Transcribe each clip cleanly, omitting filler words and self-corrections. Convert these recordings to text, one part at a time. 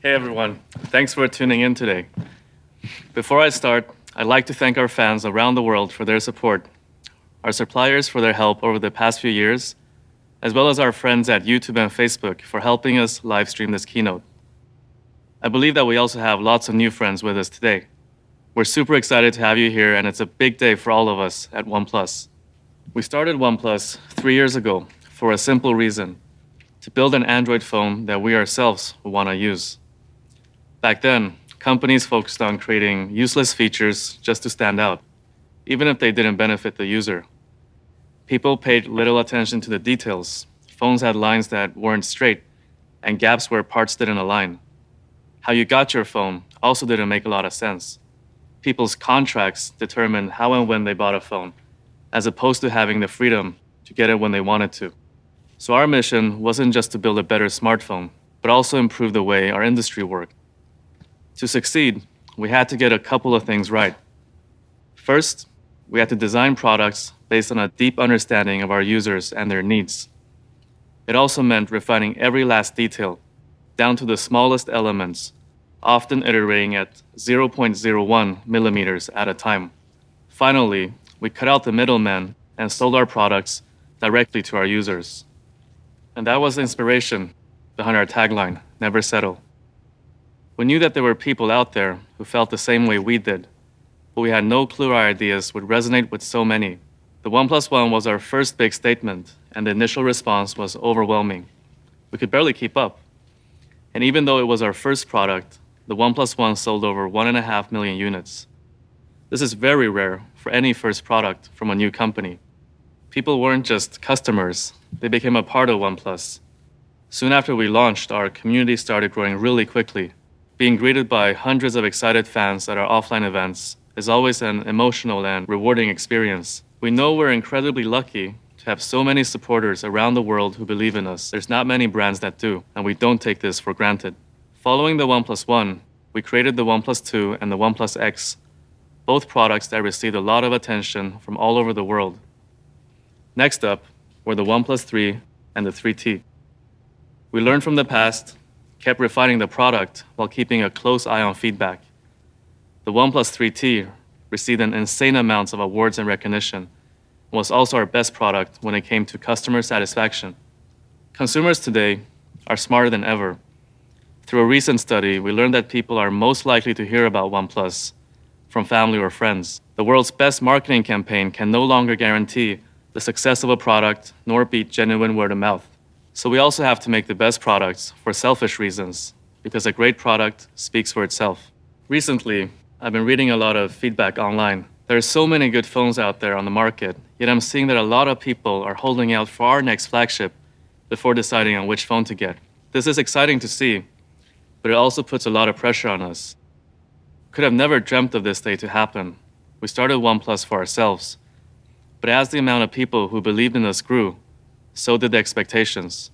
Hey everyone, thanks for tuning in today. Before I start, I'd like to thank our fans around the world for their support, our suppliers for their help over the past few years, as well as our friends at YouTube and Facebook for helping us live stream this keynote. I believe that we also have lots of new friends with us today. We're super excited to have you here, and it's a big day for all of us at OnePlus. We started OnePlus 3 years ago for a simple reason: to build an Android phone that we ourselves would want to use. Back then, companies focused on creating useless features just to stand out, even if they didn't benefit the user. People paid little attention to the details. Phones had lines that weren't straight and gaps where parts didn't align. How you got your phone also didn't make a lot of sense. People's contracts determined how and when they bought a phone, as opposed to having the freedom to get it when they wanted to. So our mission wasn't just to build a better smartphone, but also improve the way our industry worked. To succeed, we had to get a couple of things right. First, we had to design products based on a deep understanding of our users and their needs. It also meant refining every last detail, down to the smallest elements, often iterating at 0.01 millimeters at a time. Finally, we cut out the middleman and sold our products directly to our users. And that was the inspiration behind our tagline, "Never settle." We knew that there were people out there who felt the same way we did, but we had no clue our ideas would resonate with so many. The OnePlus One was our first big statement, and the initial response was overwhelming. We could barely keep up. And even though it was our first product, the OnePlus One sold over 1.5 million units. This is very rare for any first product from a new company. People weren't just customers, they became a part of OnePlus. Soon after we launched, our community started growing really quickly. Being greeted by hundreds of excited fans at our offline events is always an emotional and rewarding experience. We know we're incredibly lucky to have so many supporters around the world who believe in us. There's not many brands that do, and we don't take this for granted. Following the OnePlus One, we created the OnePlus 2 and the OnePlus X, both products that received a lot of attention from all over the world. Next up were the OnePlus 3 and the 3T. We learned from the past, kept refining the product while keeping a close eye on feedback. The OnePlus 3T received an insane amount of awards and recognition, and was also our best product when it came to customer satisfaction. Consumers today are smarter than ever. Through a recent study, we learned that people are most likely to hear about OnePlus from family or friends. The world's best marketing campaign can no longer guarantee the success of a product nor beat genuine word of mouth. So we also have to make the best products for selfish reasons, because a great product speaks for itself. Recently, I've been reading a lot of feedback online. There are so many good phones out there on the market, yet I'm seeing that a lot of people are holding out for our next flagship before deciding on which phone to get. This is exciting to see, but it also puts a lot of pressure on us. Could have never dreamt of this day to happen. We started OnePlus for ourselves, but as the amount of people who believed in us grew, so did the expectations.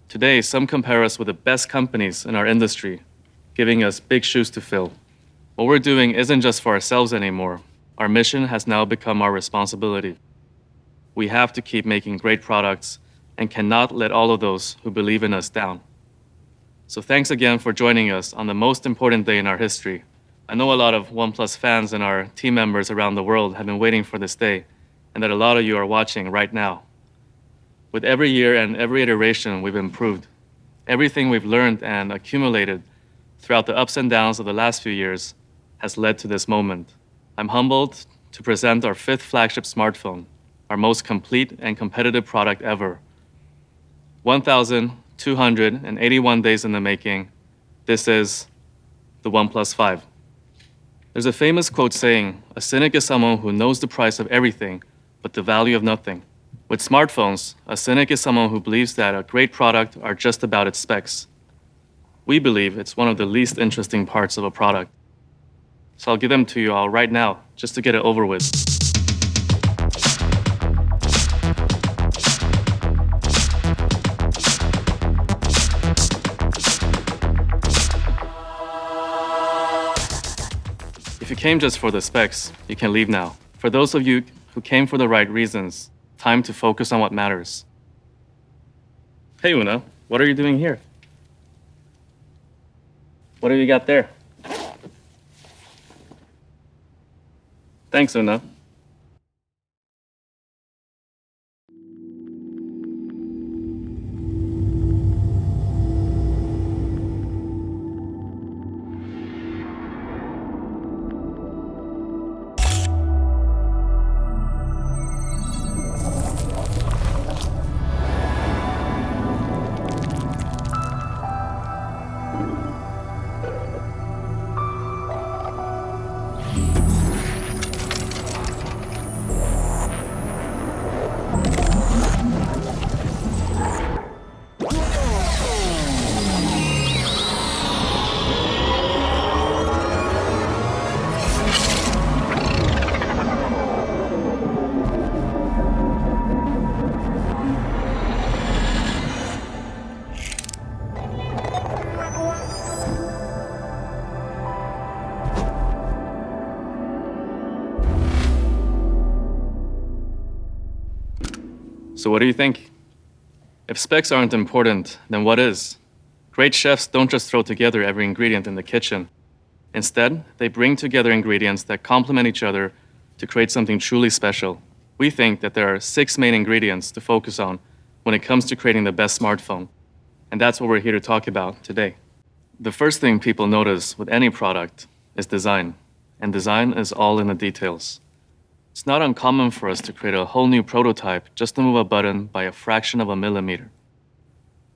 Today, some compare us with the best companies in our industry, giving us big shoes to fill. What we're doing isn't just for ourselves anymore. Our mission has now become our responsibility. We have to keep making great products and cannot let all of those who believe in us down. So thanks again for joining us on the most important day in our history. I know a lot of OnePlus fans and our team members around the world have been waiting for this day, and that a lot of you are watching right now. With every year and every iteration, we've improved. Everything we've learned and accumulated throughout the ups and downs of the last few years has led to this moment. I'm humbled to present our 5th flagship smartphone, our most complete and competitive product ever. 1,281 days in the making, this is the OnePlus 5. There's a famous quote saying, "A cynic is someone who knows the price of everything, but the value of nothing." With smartphones, a cynic is someone who believes that a great product are just about its specs. We believe it's one of the least interesting parts of a product. So I'll give them to you all right now, just to get it over with. If you came just for the specs, you can leave now. For those of you who came for the right reasons, time to focus on what matters. Hey Una, what are you doing here? What have you got there? Thanks, Una. So what do you think? If specs aren't important, then what is? Great chefs don't just throw together every ingredient in the kitchen. Instead, they bring together ingredients that complement each other to create something truly special. We think that there are 6 main ingredients to focus on when it comes to creating the best smartphone. And that's what we're here to talk about today. The first thing people notice with any product is design. And design is all in the details. It's not uncommon for us to create a whole new prototype just to move a button by a fraction of a millimeter.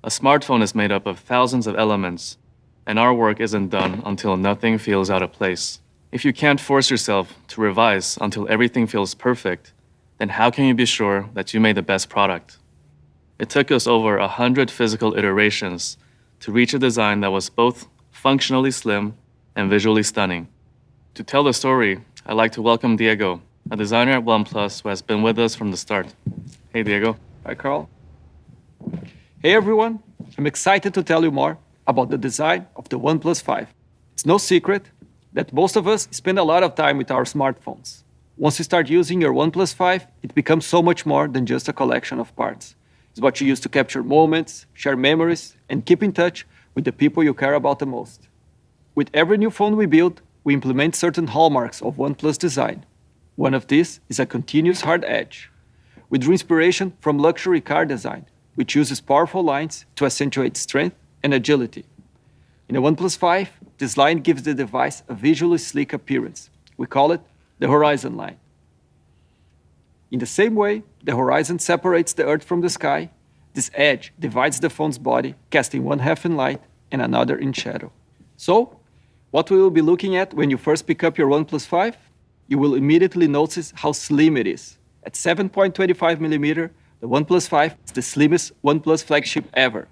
A smartphone is made up of thousands of elements, and our work isn't done until nothing feels out of place. If you can't force yourself to revise until everything feels perfect, then how can you be sure that you made the best product? It took us over 100 physical iterations to reach a design that was both functionally slim and visually stunning. To tell the story, I'd like to welcome Diego, a designer at OnePlus who has been with us from the start. Hey, Diego. Hi, Carl. Hey, everyone. I'm excited to tell you more about the design of the OnePlus 5. It's no secret that most of us spend a lot of time with our smartphones. Once you start using your OnePlus 5, it becomes so much more than just a collection of parts. It's what you use to capture moments, share memories, and keep in touch with the people you care about the most. With every new phone we build, we implement certain hallmarks of OnePlus design. One of these is a continuous hard edge. We drew inspiration from luxury car design, which uses powerful lines to accentuate strength and agility. In the OnePlus 5, this line gives the device a visually sleek appearance. We call it the horizon line. In the same way the horizon separates the Earth from the sky, this edge divides the phone's body, casting one half in light and another in shadow. So, what we will be looking at when you first pick up your OnePlus 5? You will immediately notice how slim it is. At 7.25mm, the OnePlus 5 is the slimmest OnePlus flagship ever.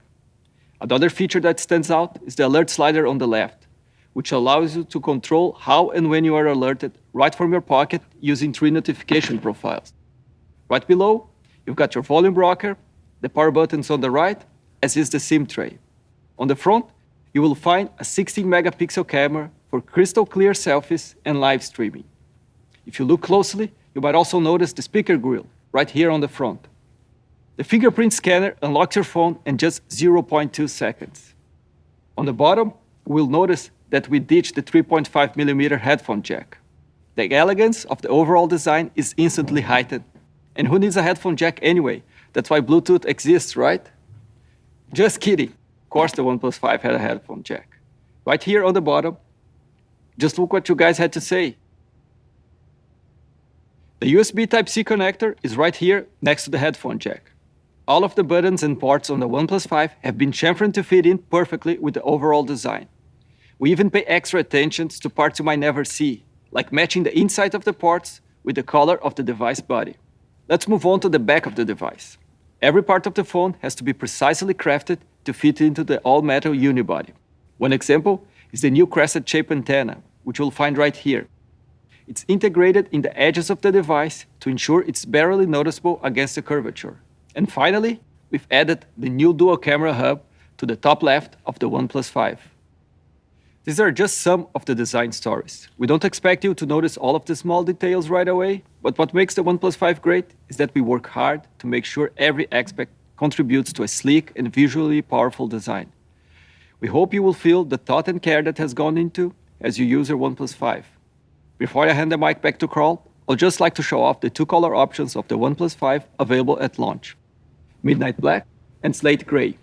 Another feature that stands out is the alert slider on the left, which allows you to control how and when you are alerted right from your pocket using 3 notification profiles. Right below, you've got your volume rocker, the power buttons on the right, as is the SIM tray. On the front, you will find a 16-megapixel camera for crystal clear selfies and live streaming. If you look closely, you might also notice the speaker grill right here on the front. The fingerprint scanner unlocks your phone in just 0.2 seconds. On the bottom, you will notice that we ditched the 3.5mm headphone jack. The elegance of the overall design is instantly heightened. And who needs a headphone jack anyway? That's why Bluetooth exists, right? Just kidding. Of course the OnePlus 5 had a headphone jack. Right here on the bottom, just look what you guys had to say. The USB Type-C connector is right here next to the headphone jack. All of the buttons and ports on the OnePlus 5 have been chamfered to fit in perfectly with the overall design. We even pay extra attention to parts you might never see, like matching the inside of the ports with the color of the device body. Let's move on to the back of the device. Every part of the phone has to be precisely crafted to fit into the all-metal unibody. One example is the new crescent-shaped antenna, which you'll find right here. It's integrated in the edges of the device to ensure it's barely noticeable against the curvature. And finally, we've added the new dual camera hub to the top left of the OnePlus 5. These are just some of the design stories. We don't expect you to notice all of the small details right away, but what makes the OnePlus 5 great is that we work hard to make sure every aspect contributes to a sleek and visually powerful design. We hope you will feel the thought and care that has gone into as you use your OnePlus 5. Before I hand the mic back to Carl, I'd just like to show off the two color options of the OnePlus 5 available at launch: Midnight Black and Slate Gray.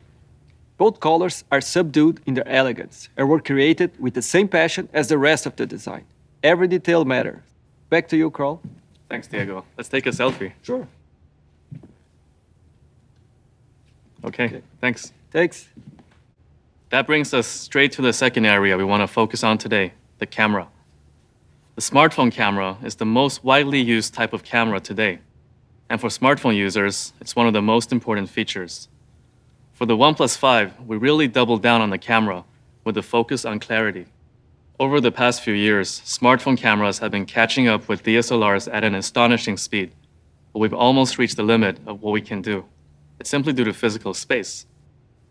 Both colors are subdued in their elegance and were created with the same passion as the rest of the design. Every detail matters. Back to you, Carl. Thanks, Diego. Let's take a selfie. Sure. Okay, thanks. Thanks. That brings us straight to the second area we want to focus on today, the camera. The smartphone camera is the most widely used type of camera today. And for smartphone users, it's one of the most important features. For the OnePlus 5, we really doubled down on the camera with a focus on clarity. Over the past few years, smartphone cameras have been catching up with DSLRs at an astonishing speed, but we've almost reached the limit of what we can do. It's simply due to physical space.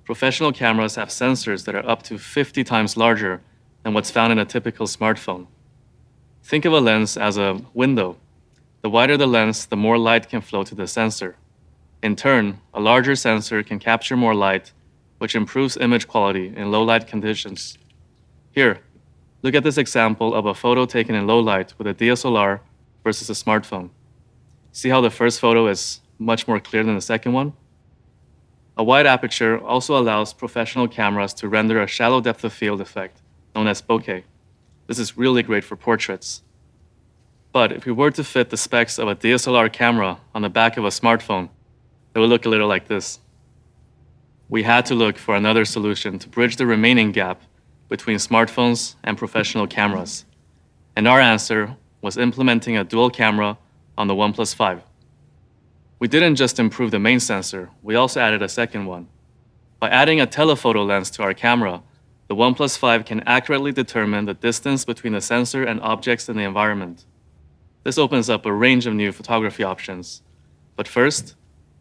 Professional cameras have sensors that are up to 50 times larger than what's found in a typical smartphone. Think of a lens as a window. The wider the lens, the more light can flow to the sensor. In turn, a larger sensor can capture more light, which improves image quality in low light conditions. Here, look at this example of a photo taken in low light with a DSLR versus a smartphone. See how the first photo is much more clear than the second one? A wide aperture also allows professional cameras to render a shallow depth of field effect, known as bokeh. This is really great for portraits. But if we were to fit the specs of a DSLR camera on the back of a smartphone, it would look a little like this. We had to look for another solution to bridge the remaining gap between smartphones and professional cameras. And our answer was implementing a dual camera on the OnePlus 5. We didn't just improve the main sensor, we also added a second one. By adding a telephoto lens to our camera, the OnePlus 5 can accurately determine the distance between the sensor and objects in the environment. This opens up a range of new photography options. But first,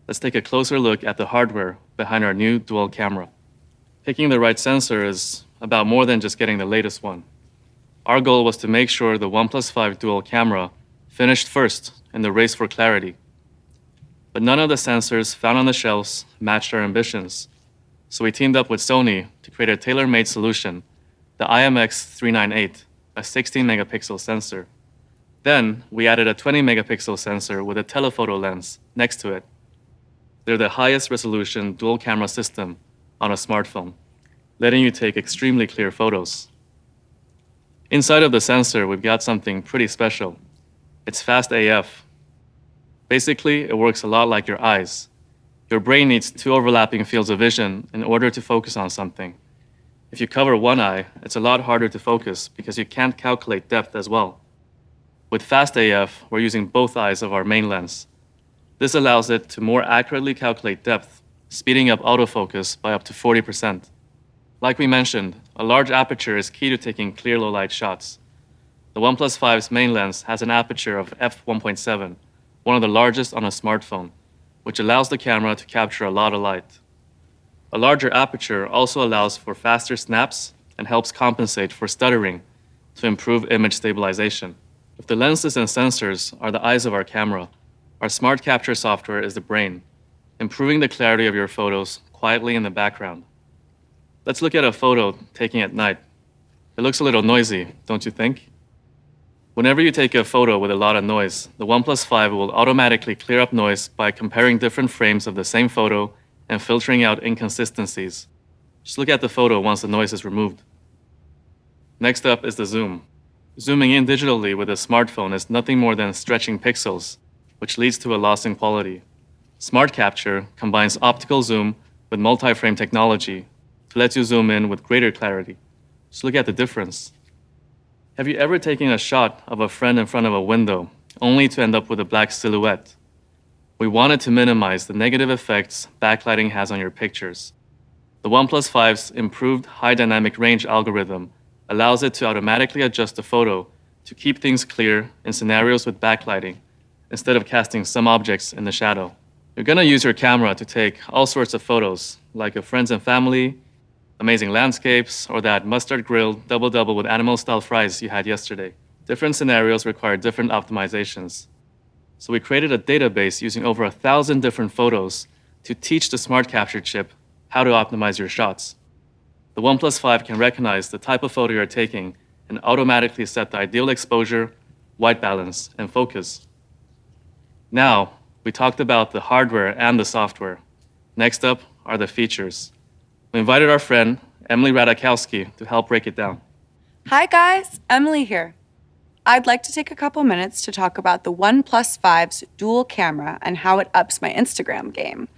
let's take a closer look at the hardware behind our new dual camera. Picking the right sensor is about more than just getting the latest one. Our goal was to make sure the OnePlus 5 dual camera finished first in the race for clarity. But none of the sensors found on the shelves matched our ambitions. So we teamed up with Sony to create a tailor-made solution, the IMX398, a 16-megapixel sensor. Then we added a 20-megapixel sensor with a telephoto lens next to it. They're the highest resolution dual camera system on a smartphone, letting you take extremely clear photos. Inside of the sensor, we've got something pretty special. It's fast AF. Basically, it works a lot like your eyes. Your brain needs two overlapping fields of vision in order to focus on something. If you cover one eye, it's a lot harder to focus because you can't calculate depth as well. With fast AF, we're using both eyes of our main lens. This allows it to more accurately calculate depth, speeding up autofocus by up to 40%. Like we mentioned, a large aperture is key to taking clear low-light shots. The OnePlus 5's main lens has an aperture of f1.7, one of the largest on a smartphone, which allows the camera to capture a lot of light. A larger aperture also allows for faster snaps and helps compensate for stuttering to improve image stabilization. If the lenses and sensors are the eyes of our camera, our smart capture software is the brain, improving the clarity of your photos quietly in the background. Let's look at a photo taken at night. It looks a little noisy, don't you think? Whenever you take a photo with a lot of noise, the OnePlus 5 will automatically clear up noise by comparing different frames of the same photo and filtering out inconsistencies. Just look at the photo once the noise is removed. Next up is the zoom. Zooming in digitally with a smartphone is nothing more than stretching pixels, which leads to a loss in quality. Smart Capture combines optical zoom with multi-frame technology to let you zoom in with greater clarity. Just look at the difference. Have you ever taken a shot of a friend in front of a window, only to end up with a black silhouette? We wanted to minimize the negative effects backlighting has on your pictures. The OnePlus 5's improved high dynamic range algorithm allows it to automatically adjust the photo to keep things clear in scenarios with backlighting, instead of casting some objects in the shadow. You're gonna use your camera to take all sorts of photos, like of friends and family, amazing landscapes, or that mustard grilled double-double with animal-style fries you had yesterday. Different scenarios require different optimizations. So we created a database using over 1,000 different photos to teach the Smart Capture chip how to optimize your shots. The OnePlus 5 can recognize the type of photo you're taking and automatically set the ideal exposure, white balance, and focus. Now, we talked about the hardware and the software. Next up are the features. We invited our friend, Emily Radakowski, to help break it down. Hi guys, Emily here. I'd like to take a couple minutes to talk about the OnePlus 5's dual camera and how it ups my Instagram game.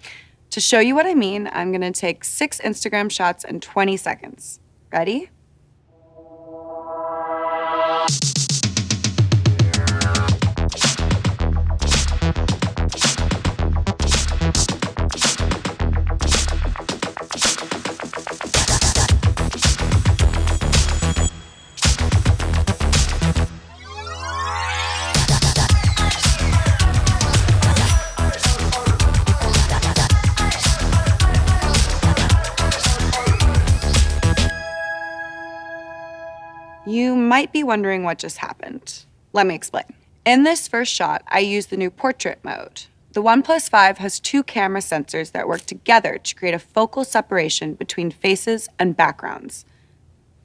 To show you what I mean, I'm gonna take 6 Instagram shots in 20 seconds. Ready? You might be wondering what just happened. Let me explain. In this first shot, I used the new portrait mode. The OnePlus 5 has 2 camera sensors that work together to create a focal separation between faces and backgrounds.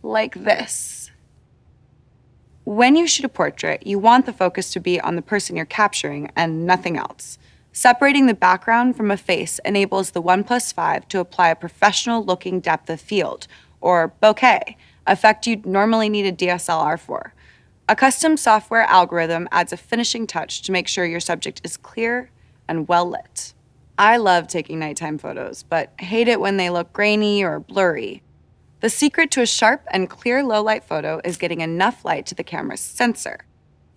Like this. When you shoot a portrait, you want the focus to be on the person you're capturing and nothing else. Separating the background from a face enables the OnePlus 5 to apply a professional-looking depth of field, or bokeh, effect you'd normally need a DSLR for. A custom software algorithm adds a finishing touch to make sure your subject is clear and well lit. I love taking nighttime photos, but hate it when they look grainy or blurry. The secret to a sharp and clear low-light photo is getting enough light to the camera's sensor.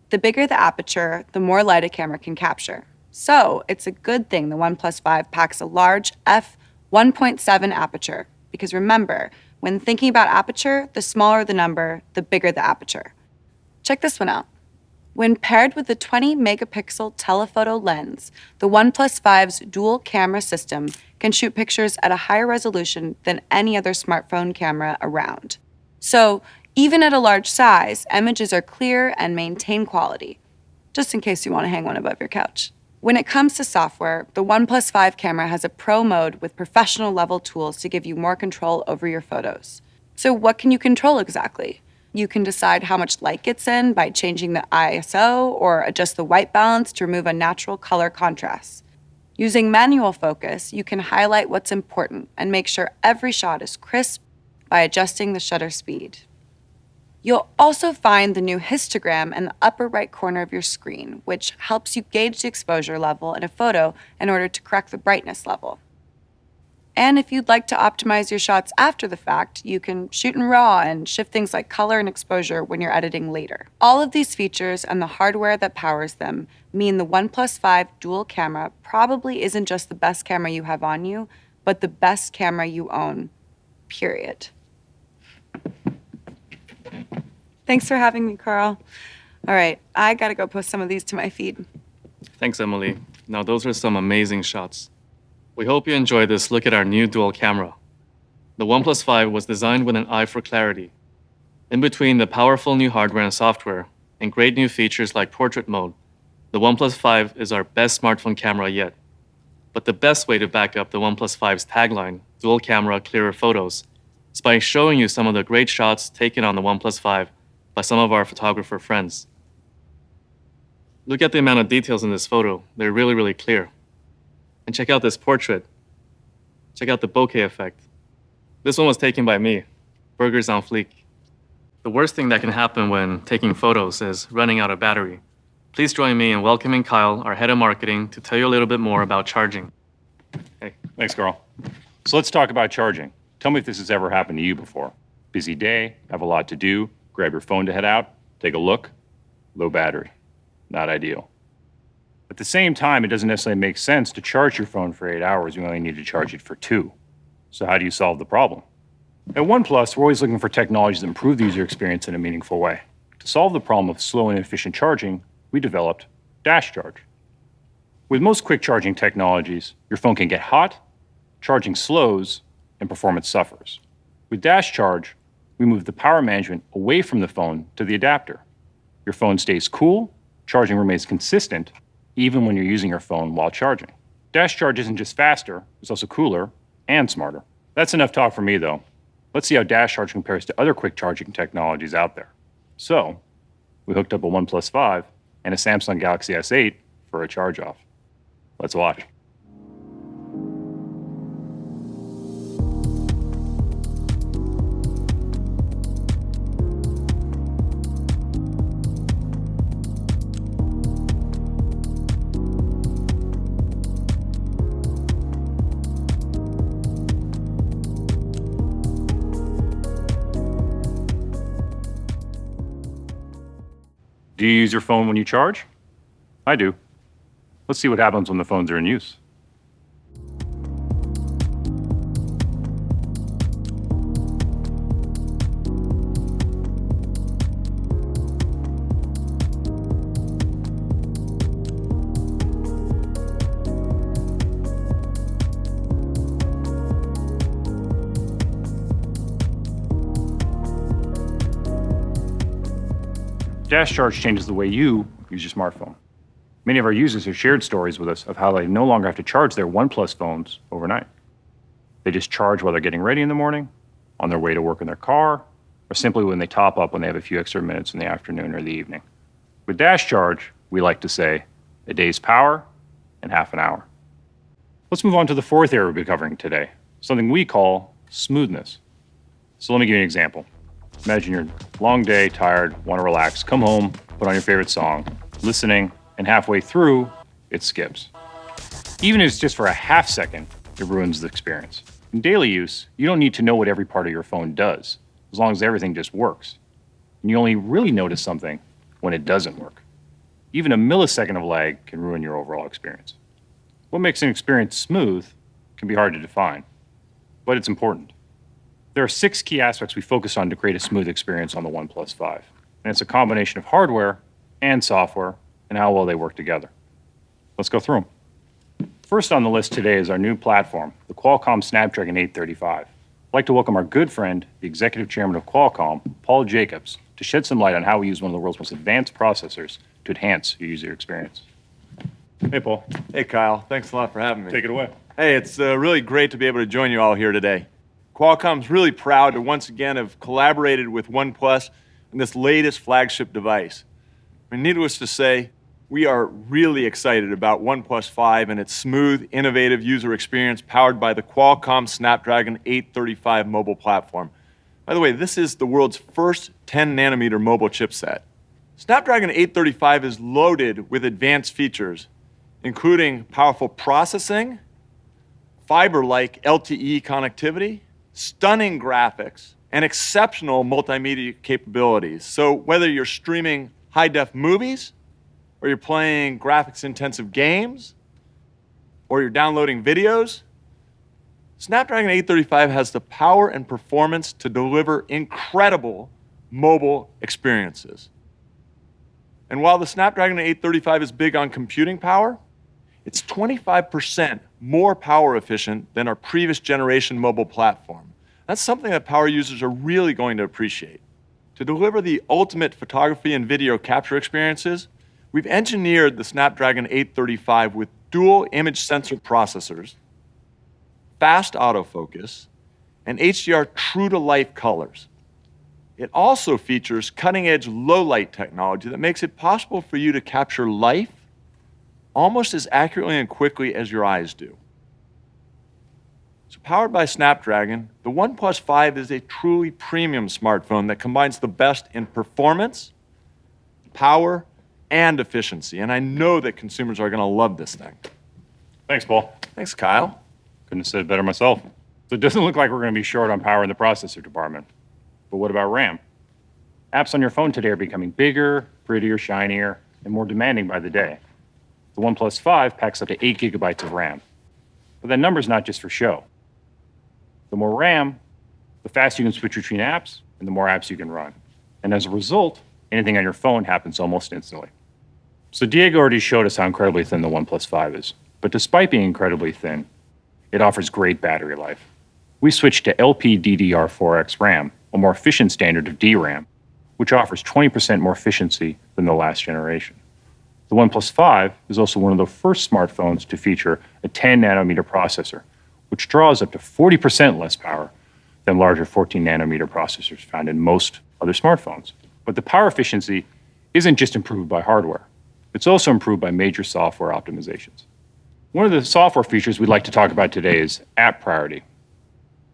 The bigger the aperture, the more light a camera can capture. So it's a good thing the OnePlus 5 packs a large f1.7 aperture, because remember, when thinking about aperture, the smaller the number, the bigger the aperture. Check this one out. When paired with the 20-megapixel telephoto lens, the OnePlus 5's dual camera system can shoot pictures at a higher resolution than any other smartphone camera around. So even at a large size, images are clear and maintain quality, just in case you want to hang one above your couch. When it comes to software, the OnePlus 5 camera has a pro mode with professional level tools to give you more control over your photos. So what can you control exactly? You can decide how much light gets in by changing the ISO or adjust the white balance to remove unnatural color contrast. Using manual focus, you can highlight what's important and make sure every shot is crisp by adjusting the shutter speed. You'll also find the new histogram in the upper right corner of your screen, which helps you gauge the exposure level in a photo in order to correct the brightness level. And if you'd like to optimize your shots after the fact, you can shoot in RAW and shift things like color and exposure when you're editing later. All of these features and the hardware that powers them mean the OnePlus 5 dual camera probably isn't just the best camera you have on you, but the best camera you own, period. Thanks for having me, Carl. All right, I gotta go post some of these to my feed. Thanks, Emily. Now, those are some amazing shots. We hope you enjoy this look at our new dual camera. The OnePlus 5 was designed with an eye for clarity. In between the powerful new hardware and software, and great new features like portrait mode, the OnePlus 5 is our best smartphone camera yet. But the best way to back up the OnePlus 5's tagline, dual camera, clearer photos, is by showing you some of the great shots taken on the OnePlus 5 by some of our photographer friends. Look at the amount of details in this photo. They're really, really clear. And check out this portrait. Check out the bokeh effect. This one was taken by me. Burgers on fleek. The worst thing that can happen when taking photos is running out of battery. Please join me in welcoming Kyle, our head of marketing, to tell you a little bit more about charging. Hey, thanks, Carl. So let's talk about charging. Tell me if this has ever happened to you before. Busy day, have a lot to do, grab your phone to head out, take a look, low battery. Not ideal. At the same time, it doesn't necessarily make sense to charge your phone for 8 hours. You only need to charge it for 2. So how do you solve the problem? At OnePlus, we're always looking for technologies that improve the user experience in a meaningful way. To solve the problem of slow and inefficient charging, we developed Dash Charge. With most quick charging technologies, your phone can get hot, charging slows, and performance suffers. With Dash Charge, we move the power management away from the phone to the adapter. Your phone stays cool, charging remains consistent, even when you're using your phone while charging. Dash Charge isn't just faster, it's also cooler and smarter. That's enough talk for me, though. Let's see how dash charge compares to other quick charging technologies out there. So, we hooked up a OnePlus 5 and a Samsung Galaxy S8 for a charge off. Let's watch. Do you use your phone when you charge? I do. Let's see what happens when the phones are in use. Dash charge changes the way you use your smartphone. Many of our users have shared stories with us of how they no longer have to charge their OnePlus phones overnight. They just charge while they're getting ready in the morning, on their way to work in their car, or simply when they top up when they have a few extra minutes in the afternoon or the evening. With dash charge, we like to say a day's power in half an hour. Let's move on to the fourth area we'll be covering today, something we call smoothness. So let me give you an example. Imagine you're long day, tired, want to relax, come home, put on your favorite song, listening, and halfway through, it skips. Even if it's just for a half second, it ruins the experience. In daily use, you don't need to know what every part of your phone does, as long as everything just works. And you only really notice something when it doesn't work. Even a millisecond of lag can ruin your overall experience. What makes an experience smooth can be hard to define, but it's important. There are 6 key aspects we focus on to create a smooth experience on the OnePlus 5. And it's a combination of hardware and software and how well they work together. Let's go through them. First on the list today is our new platform, the Qualcomm Snapdragon 835. I'd like to welcome our good friend, the executive chairman of Qualcomm, Paul Jacobs, to shed some light on how we use one of the world's most advanced processors to enhance your user experience. Hey, Paul. Hey, Kyle. Thanks a lot for having me. Take it away. Hey, it's really great to be able to join you all here today. Qualcomm's really proud to once again have collaborated with OnePlus on this latest flagship device. I mean, needless to say, we are really excited about OnePlus 5 and its smooth, innovative user experience powered by the Qualcomm Snapdragon 835 mobile platform. By the way, this is the world's first 10-nanometer mobile chipset. Snapdragon 835 is loaded with advanced features, including powerful processing, fiber-like LTE connectivity, stunning graphics, and exceptional multimedia capabilities. So whether you're streaming high-def movies, or you're playing graphics-intensive games, or you're downloading videos, Snapdragon 835 has the power and performance to deliver incredible mobile experiences. And while the Snapdragon 835 is big on computing power, it's 25% more power efficient than our previous generation mobile platform. That's something that power users are really going to appreciate. To deliver the ultimate photography and video capture experiences, we've engineered the Snapdragon 835 with dual image sensor processors, fast autofocus, and HDR true-to-life colors. It also features cutting-edge low-light technology that makes it possible for you to capture life almost as accurately and quickly as your eyes do. So powered by Snapdragon, the OnePlus 5 is a truly premium smartphone that combines the best in performance, power, and efficiency. And I know that consumers are going to love this thing. Thanks, Paul. Thanks, Kyle. Couldn't have said it better myself. So it doesn't look like we're going to be short on power in the processor department. But what about RAM? Apps on your phone today are becoming bigger, prettier, shinier, and more demanding by the day. The OnePlus 5 packs up to 8 gigabytes of RAM. But that number's not just for show. The more RAM, the faster you can switch between apps, and the more apps you can run. And as a result, anything on your phone happens almost instantly. So Diego already showed us how incredibly thin the OnePlus 5 is. But despite being incredibly thin, it offers great battery life. We switched to LPDDR4X RAM, a more efficient standard of DRAM, which offers 20% more efficiency than the last generation. The OnePlus 5 is also one of the first smartphones to feature a 10-nanometer processor, which draws up to 40% less power than larger 14 nanometer processors found in most other smartphones. But the power efficiency isn't just improved by hardware. It's also improved by major software optimizations. One of the software features we'd like to talk about today is app priority.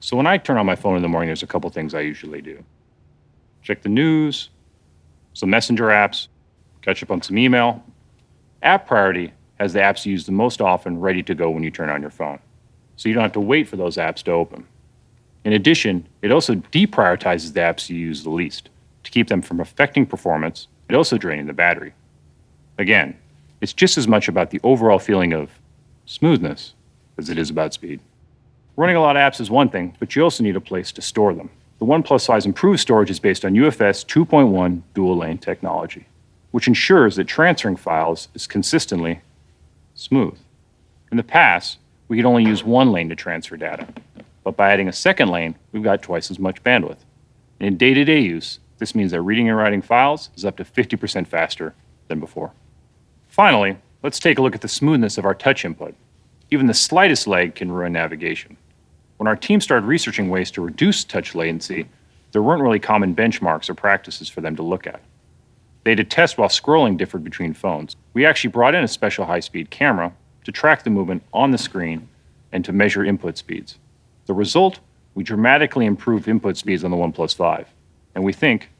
So when I turn on my phone in the morning, there's a couple things I usually do. Check the news, some messenger apps, catch up on some email. App priority has the apps you use the most often ready to go when you turn on your phone, so you don't have to wait for those apps to open. In addition, it also deprioritizes the apps you use the least to keep them from affecting performance and also draining the battery. Again, it's just as much about the overall feeling of smoothness as it is about speed. Running a lot of apps is one thing, but you also need a place to store them. The OnePlus 5's improved storage is based on UFS 2.1 dual-lane technology, which ensures that transferring files is consistently smooth. In the past, we could only use one lane to transfer data, but by adding a second lane, we've got twice as much bandwidth. And in day-to-day use, this means that reading and writing files is up to 50% faster than before. Finally, let's take a look at the smoothness of our touch input. Even the slightest lag can ruin navigation. When our team started researching ways to reduce touch latency, there weren't really common benchmarks or practices for them to look at. They did tests while scrolling differed between phones. We actually brought in a special high-speed camera to track the movement on the screen and to measure input speeds. The result, we dramatically improved input speeds on the OnePlus 5, and we think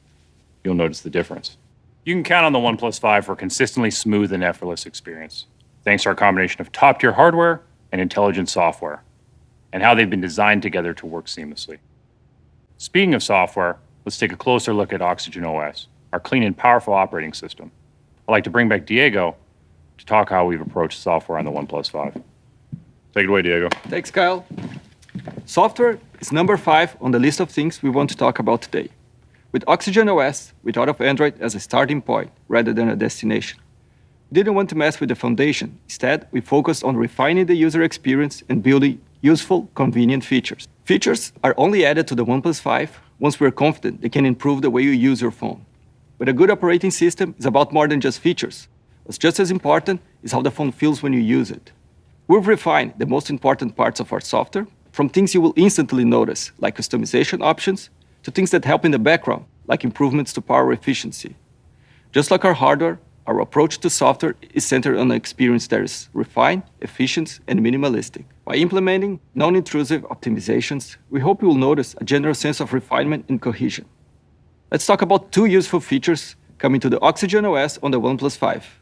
you'll notice the difference. You can count on the OnePlus 5 for a consistently smooth and effortless experience, thanks to our combination of top-tier hardware and intelligent software, and how they've been designed together to work seamlessly. Speaking of software, let's take a closer look at Oxygen OS, our clean and powerful operating system. I'd like to bring back Diego to talk how we've approached software on the OnePlus 5. Take it away, Diego. Thanks, Kyle. Software is number 5 on the list of things we want to talk about today. With Oxygen OS, we thought of Android as a starting point rather than a destination. We didn't want to mess with the foundation. Instead, we focused on refining the user experience and building useful, convenient features. Features are only added to the OnePlus 5 once we're confident they can improve the way you use your phone. But a good operating system is about more than just features. What's just as important is how the phone feels when you use it. We've refined the most important parts of our software, from things you will instantly notice, like customization options, to things that help in the background, like improvements to power efficiency. Just like our hardware, our approach to software is centered on an experience that is refined, efficient, and minimalistic. By implementing non-intrusive optimizations, we hope you will notice a general sense of refinement and cohesion. Let's talk about 2 useful features coming to the Oxygen OS on the OnePlus 5.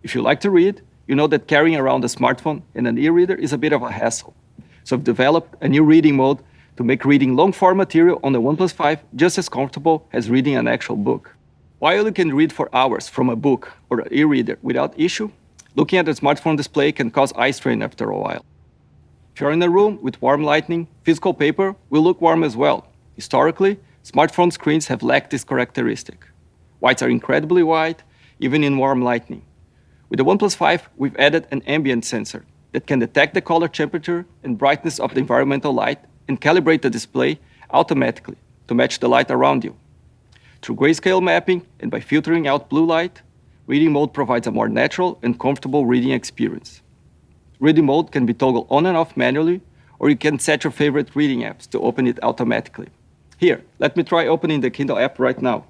If you like to read, you know that carrying around a smartphone and an e-reader is a bit of a hassle. So we've developed a new reading mode to make reading long-form material on the OnePlus 5 just as comfortable as reading an actual book. While you can read for hours from a book or an e-reader without issue, looking at a smartphone display can cause eye strain after a while. If you're in a room with warm lighting, physical paper will look warm as well. Historically, smartphone screens have lacked this characteristic. Whites are incredibly white, even in warm lighting. With the OnePlus 5, we've added an ambient sensor that can detect the color temperature and brightness of the environmental light and calibrate the display automatically to match the light around you. Through grayscale mapping and by filtering out blue light, reading mode provides a more natural and comfortable reading experience. Reading mode can be toggled on and off manually, or you can set your favorite reading apps to open it automatically. Here, let me try opening the Kindle app right now.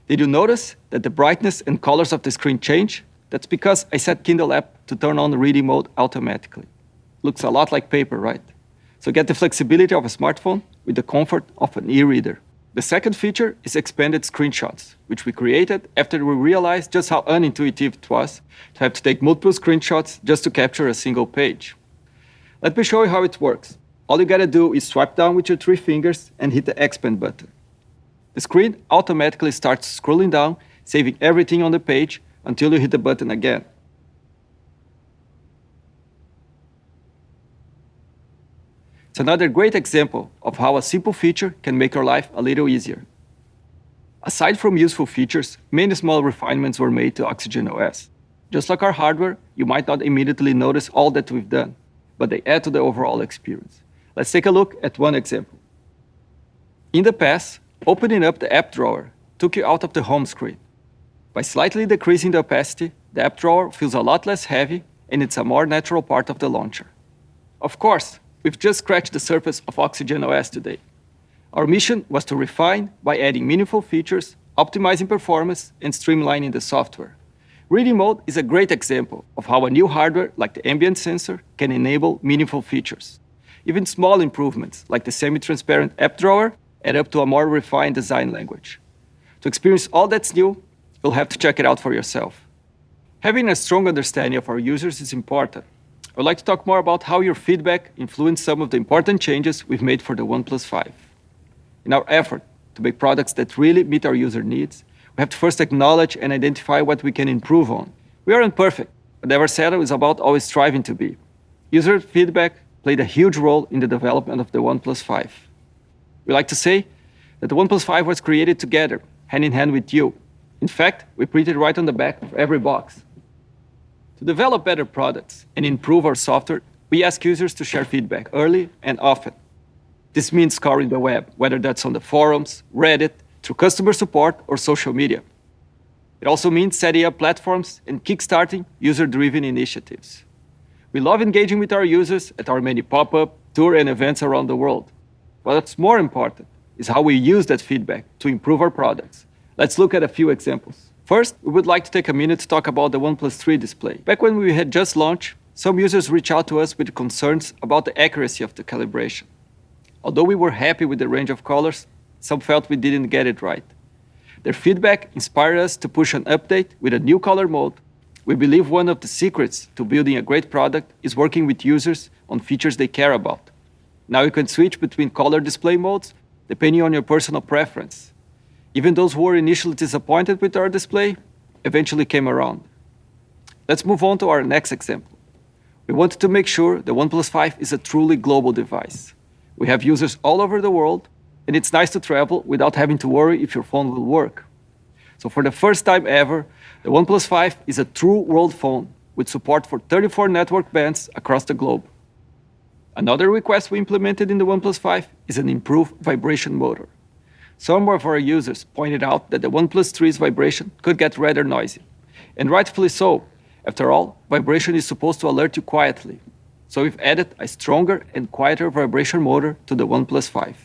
Did you notice that the brightness and colors of the screen change? That's because I set Kindle app to turn on the reading mode automatically. Looks a lot like paper, right? So get the flexibility of a smartphone with the comfort of an e-reader. The second feature is expanded screenshots, which we created after we realized just how unintuitive it was to have to take multiple screenshots just to capture a single page. Let me show you how it works. All you gotta do is swipe down with your 3 fingers and hit the expand button. The screen automatically starts scrolling down, saving everything on the page until you hit the button again. It's another great example of how a simple feature can make your life a little easier. Aside from useful features, many small refinements were made to Oxygen OS. Just like our hardware, you might not immediately notice all that we've done, but they add to the overall experience. Let's take a look at one example. In the past, opening up the app drawer took you out of the home screen. By slightly decreasing the opacity, the app drawer feels a lot less heavy and it's a more natural part of the launcher. Of course, we've just scratched the surface of Oxygen OS today. Our mission was to refine by adding meaningful features, optimizing performance, and streamlining the software. Reading mode is a great example of how a new hardware like the ambient sensor can enable meaningful features. Even small improvements like the semi-transparent app drawer add up to a more refined design language. To experience all that's new, you'll have to check it out for yourself. Having a strong understanding of our users is important. I would like to talk more about how your feedback influenced some of the important changes we've made for the OnePlus 5. In our effort to make products that really meet our user needs, we have to first acknowledge and identify what we can improve on. We aren't perfect, but our setup is about always striving to be. User feedback played a huge role in the development of the OnePlus 5. We like to say that the OnePlus 5 was created together, hand in hand with you. In fact, we printed right on the back of every box. To develop better products and improve our software, we ask users to share feedback early and often. This means scouring the web, whether that's on the forums, Reddit, through customer support, or social media. It also means setting up platforms and kickstarting user-driven initiatives. We love engaging with our users at our many pop-up, tour, and events around the world. But what's more important is how we use that feedback to improve our products. Let's look at a few examples. First, we would like to take a minute to talk about the OnePlus 3 display. Back when we had just launched, some users reached out to us with concerns about the accuracy of the calibration. Although we were happy with the range of colors, some felt we didn't get it right. Their feedback inspired us to push an update with a new color mode. We believe one of the secrets to building a great product is working with users on features they care about. Now you can switch between color display modes depending on your personal preference. Even those who were initially disappointed with our display eventually came around. Let's move on to our next example. We wanted to make sure the OnePlus 5 is a truly global device. We have users all over the world, and it's nice to travel without having to worry if your phone will work. So for the first time ever, the OnePlus 5 is a true world phone with support for 34 network bands across the globe. Another request we implemented in the OnePlus 5 is an improved vibration motor. Some of our users pointed out that the OnePlus 3's vibration could get rather noisy, and rightfully so. After all, vibration is supposed to alert you quietly. So we've added a stronger and quieter vibration motor to the OnePlus 5.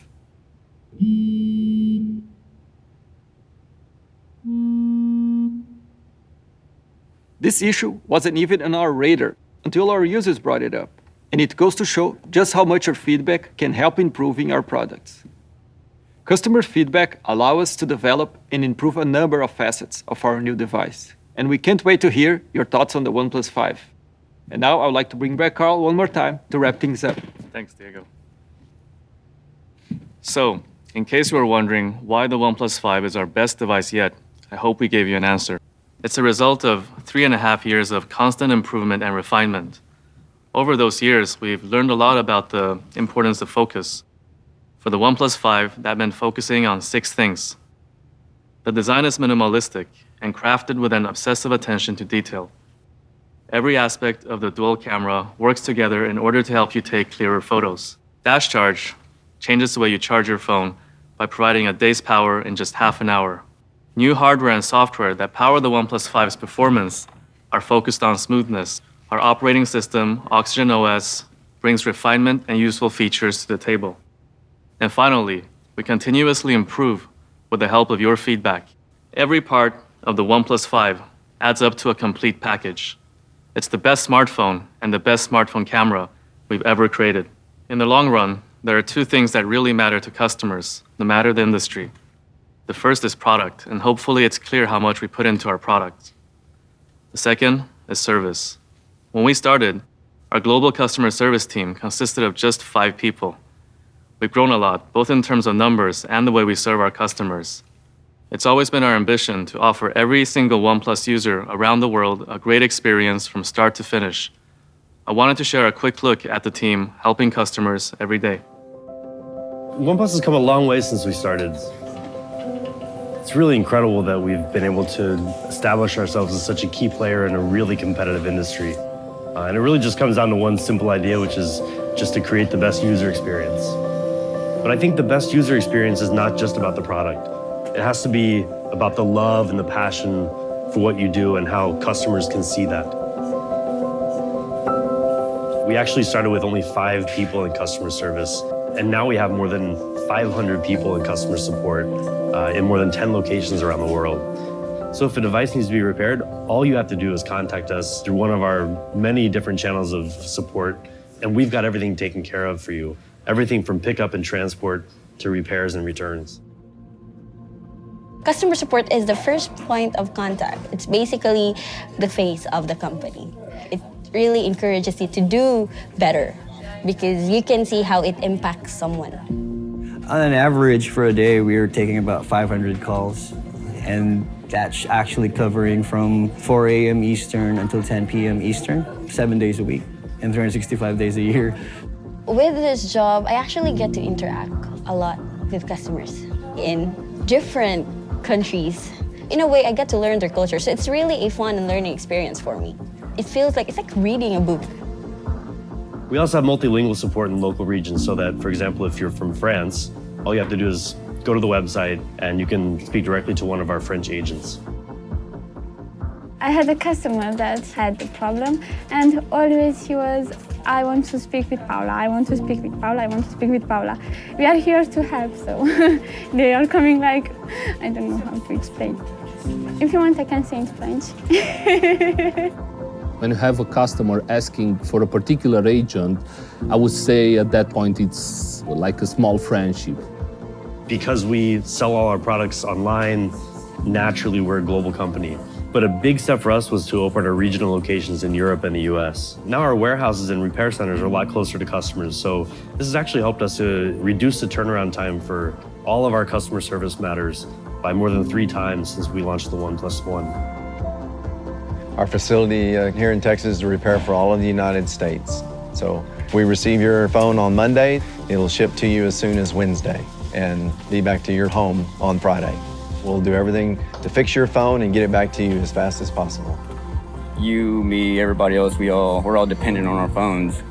This issue wasn't even on our radar until our users brought it up, and it goes to show just how much our feedback can help improving our products. Customer feedback allows us to develop and improve a number of facets of our new device, and we can't wait to hear your thoughts on the OnePlus 5. And now I would like to bring back Carl one more time to wrap things up. Thanks, Diego. So, in case you were wondering why the OnePlus 5 is our best device yet, I hope we gave you an answer. It's a result of 3.5 years of constant improvement and refinement. Over those years, we've learned a lot about the importance of focus. For the OnePlus 5, that meant focusing on 6 things. The design is minimalistic and crafted with an obsessive attention to detail. Every aspect of the dual camera works together in order to help you take clearer photos. Dash Charge changes the way you charge your phone by providing a day's power in just half an hour. New hardware and software that power the OnePlus 5's performance are focused on smoothness. Our operating system, Oxygen OS, brings refinement and useful features to the table. And finally, we continuously improve with the help of your feedback. Every part of the OnePlus 5 adds up to a complete package. It's the best smartphone and the best smartphone camera we've ever created. In the long run, there are 2 things that really matter to customers, no matter the industry. The first is product, and hopefully it's clear how much we put into our product. The second is service. When we started, our global customer service team consisted of just 5 people. We've grown a lot, both in terms of numbers and the way we serve our customers. It's always been our ambition to offer every single OnePlus user around the world a great experience from start to finish. I wanted to share a quick look at the team helping customers every day. OnePlus has come a long way since we started. It's really incredible that we've been able to establish ourselves as such a key player in a really competitive industry. And it really just comes down to one simple idea, which is just to create the best user experience. But I think the best user experience is not just about the product. It has to be about the love and the passion for what you do and how customers can see that. We actually started with only 5 people in customer service, and now we have more than 500 people in customer support in more than 10 locations around the world. So if a device needs to be repaired, all you have to do is contact us through one of our many different channels of support, and we've got everything taken care of for you. Everything from pickup and transport to repairs and returns. Customer support is the first point of contact. It's basically the face of the company. It really encourages you to do better because you can see how it impacts someone. On an average for a day, we are taking about 500 calls, and that's actually covering from 4 a.m. Eastern until 10 p.m. Eastern, 7 days a week and 365 days a year. With this job, I actually get to interact a lot with customers in different countries. In a way, I get to learn their culture, so it's really a fun and learning experience for me. It feels like it's like reading a book. We also have multilingual support in local regions so that, for example, if you're from France, all you have to do is go to the website and you can speak directly to one of our French agents. I had a customer that had a problem, and always he was, I want to speak with Paula, I want to speak with Paula, I want to speak with Paula. We are here to help, so they are coming like, I don't know how to explain. If you want, I can say in French. When you have a customer asking for a particular agent, I would say at that point it's like a small friendship. Because we sell all our products online, naturally we're a global company. But a big step for us was to open our regional locations in Europe and the US. Now our warehouses and repair centers are a lot closer to customers, so this has actually helped us to reduce the turnaround time for all of our customer service matters by more than 3 times since we launched the OnePlus One. Our facility here in Texas is to repair for all of the United States. So if we receive your phone on Monday, it'll ship to you as soon as Wednesday and be back to your home on Friday. We'll do everything to fix your phone and get it back to you as fast as possible. You, me, everybody else, we're all dependent on our phones.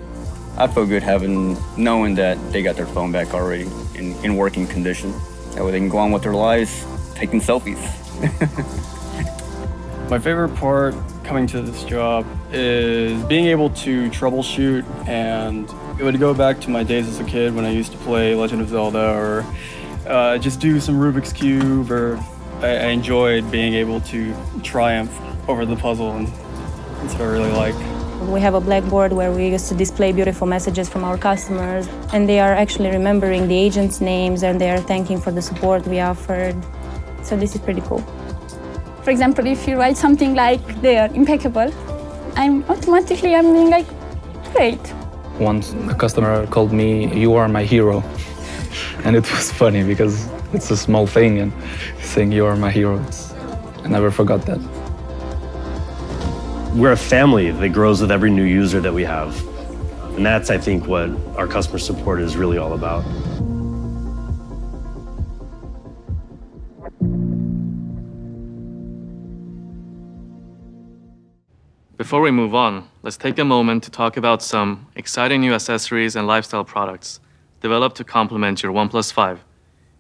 I feel good knowing that they got their phone back already in working condition. That way they can go on with their lives, taking selfies. My favorite part coming to this job is being able to troubleshoot, and it would go back to my days as a kid when I used to play Legend of Zelda or just do some Rubik's Cube, or I enjoyed being able to triumph over the puzzle, and that's what I really like. We have a blackboard where we used to display beautiful messages from our customers, and they are actually remembering the agents' names and they are thanking for the support we offered. So this is pretty cool. For example, if you write something like they are impeccable, I'm being like, great. Once a customer called me, "You are my hero." And it was funny because it's a small thing, and saying "you are my hero," I never forgot that. We're a family that grows with every new user that we have. And that's, I think, what our customer support is really all about. Before we move on, let's take a moment to talk about some exciting new accessories and lifestyle products developed to complement your OnePlus 5.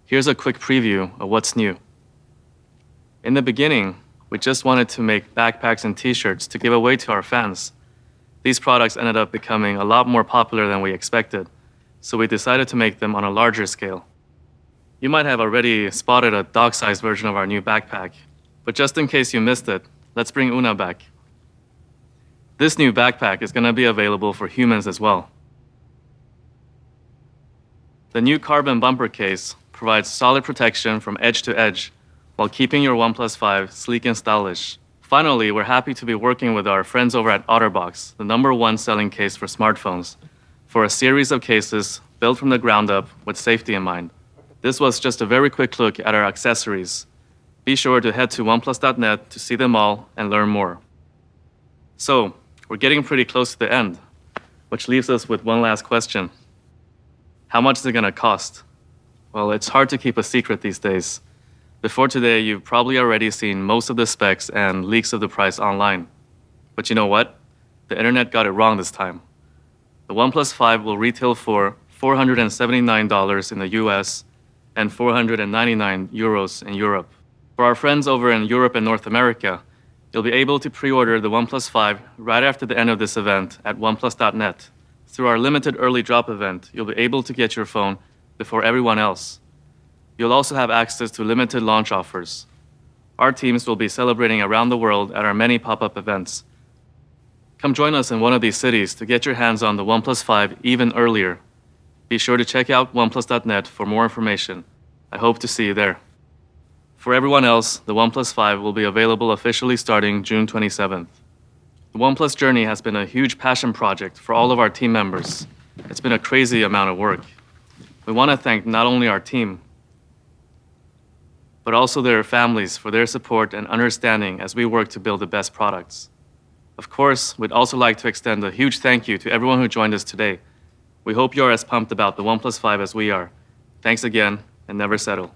Here's a quick preview of what's new. In the beginning, we just wanted to make backpacks and t-shirts to give away to our fans. These products ended up becoming a lot more popular than we expected, so we decided to make them on a larger scale. You might have already spotted a dog-sized version of our new backpack, but just in case you missed it, let's bring Una back. This new backpack is going to be available for humans as well. The new carbon bumper case provides solid protection from edge to edge while keeping your OnePlus 5 sleek and stylish. Finally, we're happy to be working with our friends over at OtterBox, the #1 selling case for smartphones, for a series of cases built from the ground up with safety in mind. This was just a very quick look at our accessories. Be sure to head to oneplus.net to see them all and learn more. So, we're getting pretty close to the end, which leaves us with one last question. How much is it going to cost? Well, it's hard to keep a secret these days. Before today, you've probably already seen most of the specs and leaks of the price online. But you know what? The internet got it wrong this time. The OnePlus 5 will retail for $479 in the US and 499 euros in Europe. For our friends over in Europe and North America, you'll be able to pre-order the OnePlus 5 right after the end of this event at oneplus.net. Through our limited early drop event, you'll be able to get your phone before everyone else. You'll also have access to limited launch offers. Our teams will be celebrating around the world at our many pop-up events. Come join us in one of these cities to get your hands on the OnePlus 5 even earlier. Be sure to check out oneplus.net for more information. I hope to see you there. For everyone else, the OnePlus 5 will be available officially starting June 27th. The OnePlus journey has been a huge passion project for all of our team members. It's been a crazy amount of work. We want to thank not only our team, but also their families for their support and understanding as we work to build the best products. Of course, we'd also like to extend a huge thank you to everyone who joined us today. We hope you're as pumped about the OnePlus 5 as we are. Thanks again, and never settle.